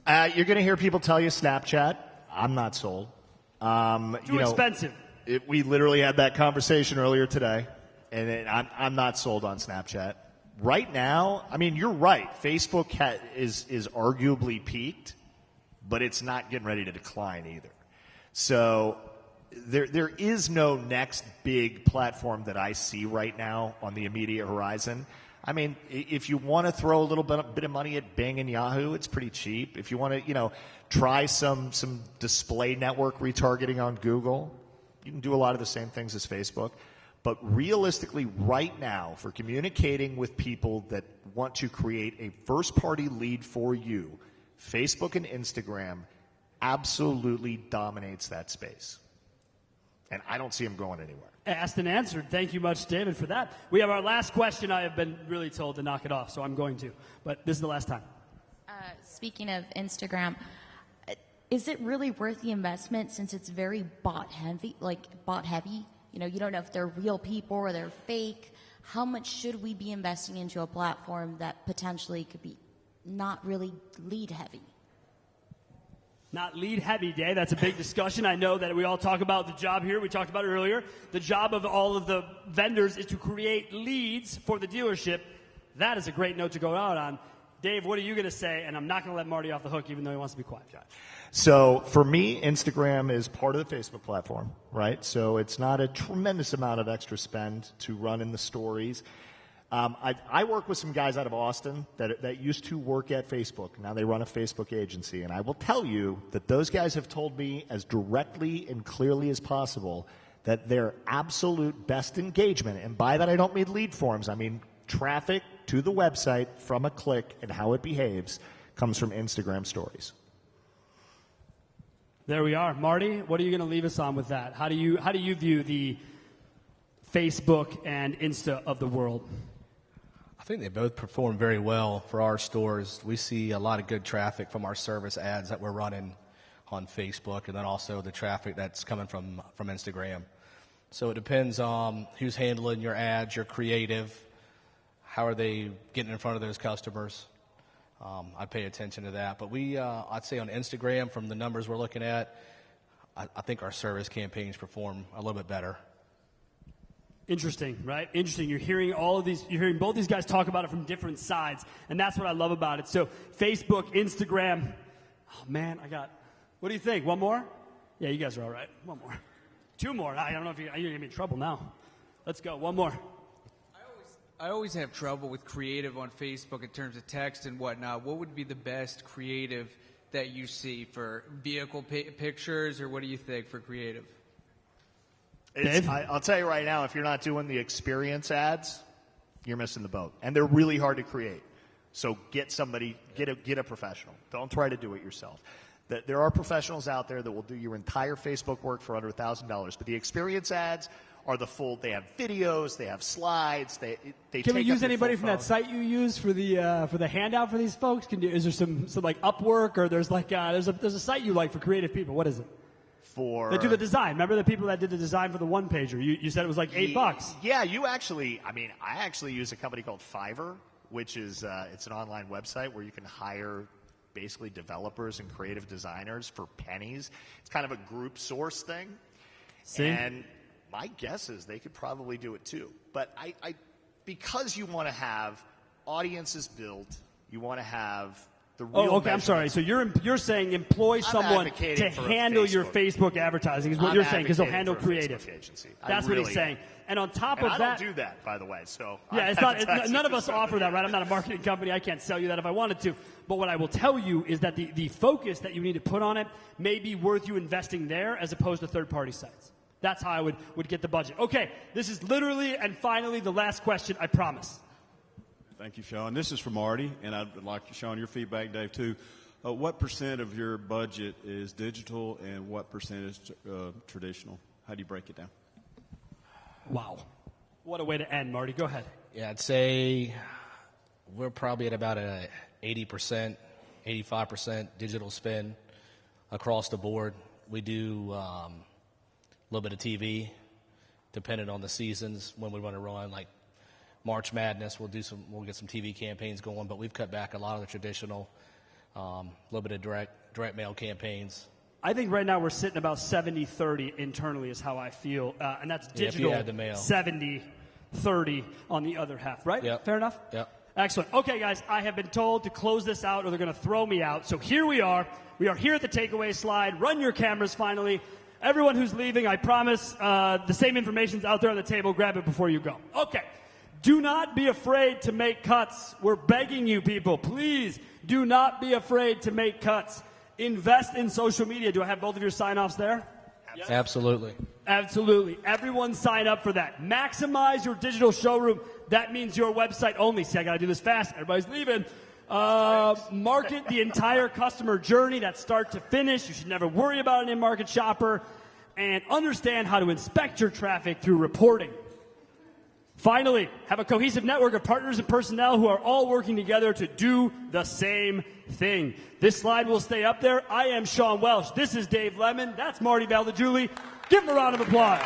You're going to hear people tell you Snapchat. I'm not sold. Too expensive. We literally had that conversation earlier today, and I'm not sold on Snapchat. Right now, I mean, you're right. Facebook is arguably peaked, but it's not getting ready to decline either. So there is no next big platform that I see right now on the immediate horizon. I mean, if you want to throw a little bit of money at Bing and Yahoo, it's pretty cheap. If you want to, try some display network retargeting on Google, you can do a lot of the same things as Facebook. But realistically, right now, for communicating with people that want to create a first-party lead for you, Facebook and Instagram absolutely dominates that space. And I don't see them going anywhere. Asked and answered. Thank you much, David, for that. We have our last question. I have been really told to knock it off, so I'm going to. But this is the last time. Speaking of Instagram, is it really worth the investment since it's very bot heavy? You don't know if they're real people or they're fake. How much should we be investing into a platform that potentially could be not really lead heavy? Not lead heavy, Dave. That's a big discussion. I know that we all talk about the job here. We talked about it earlier. The job of all of the vendors is to create leads for the dealership. That is a great note to go out on. Dave, what are you going to say? And I'm not going to let Marty off the hook, even though he wants to be quiet. So for me, Instagram is part of the Facebook platform, right? So it's not a tremendous amount of extra spend to run in the stories. I work with some guys out of Austin that used to work at Facebook. Now they run a Facebook agency. And I will tell you that those guys have told me as directly and clearly as possible that their absolute best engagement, and by that I don't mean lead forms, I mean traffic to the website from a click and how it behaves, comes from Instagram stories. There we are. Marty, what are you going to leave us on with that? How do you view the Facebook and Insta of the world? I think they both perform very well for our stores. We see a lot of good traffic from our service ads that we're running on Facebook, and then also the traffic that's coming from Instagram. So it depends on who's handling your ads, your creative, how are they getting in front of those customers. I pay attention to that. But I'd say on Instagram, from the numbers we're looking at, I think our service campaigns perform a little bit better. Interesting, right? Interesting. You're hearing both these guys talk about it from different sides, and that's what I love about it. So Facebook, Instagram. Oh man, what do you think? One more? Yeah, you guys are all right. One more. Two more. I don't know if you're going to be in trouble now. Let's go. One more. I always have trouble with creative on Facebook in terms of text and whatnot. What would be the best creative that you see for vehicle pictures, or what do you think for creative? I'll tell you right now, if you're not doing the experience ads, you're missing the boat. And they're really hard to create. So get a professional. Don't try to do it yourself. There are professionals out there that will do your entire Facebook work for under $1,000. But the experience ads are they have videos, they have slides, they Can we use anybody from that site you use for the handout for these folks? Is there some like Upwork, or there's a site you like for creative people? What is it? for... They do the design. Remember the people that did the design for the one-pager? You said it was like $8. Yeah, I actually use a company called Fiverr, which is it's an online website where you can hire basically developers and creative designers for pennies. It's kind of a group source thing. See? And my guess is they could probably do it too. But I because you want to have audiences built, you want to have the real okay, I'm sorry. So you're saying employ someone to handle your Facebook advertising is what you're saying, because they'll handle creative. That's what he's saying. And on top of I that, don't do that, by the way. So yeah, none of us offer that, right? I'm not a marketing company. I can't sell you that if I wanted to. But what I will tell you is that the focus that you need to put on it may be worth you investing there as opposed to third-party sites. That's how I would get the budget. Okay, this is literally and finally the last question, I promise. Thank you, Sean. This is from Marty, and I'd like, Sean, your feedback, Dave, too. What % of your budget is digital and what % is traditional? How do you break it down? Wow. What a way to end, Marty. Go ahead. Yeah, I'd say we're probably at about a 80%, 85% digital spend across the board. We do a little bit of TV, depending on the seasons when we want to run, like March Madness. We'll get some TV campaigns going, but we've cut back a lot of the traditional, a little bit of direct mail campaigns. I think right now we're sitting about 70-30 internally is how I feel, and that's digital. Yeah, if you add the mail. 70-30 on the other half, right? Yep. Fair enough? Yep. Excellent. Okay, guys, I have been told to close this out or they're going to throw me out. So here we are. We are here at the takeaway slide. Run your cameras finally. Everyone who's leaving, I promise, the same information's out there on the table. Grab it before you go. Okay. Do not be afraid to make cuts. We're begging you, people. Please do not be afraid to make cuts. Invest in social media. Do I have both of your sign-offs there? Yes. Absolutely. Absolutely. Everyone sign up for that. Maximize your digital showroom. That means your website only. See, I got to do this fast. Everybody's leaving. Market the entire customer journey. That's start to finish. You should never worry about an in-market shopper. And understand how to inspect your traffic through reporting. Finally, have a cohesive network of partners and personnel who are all working together to do the same thing. This slide will stay up there. I am Sean Welsh. This is Dave Lemon. That's Marty Baldagiuli. Give him a round of applause.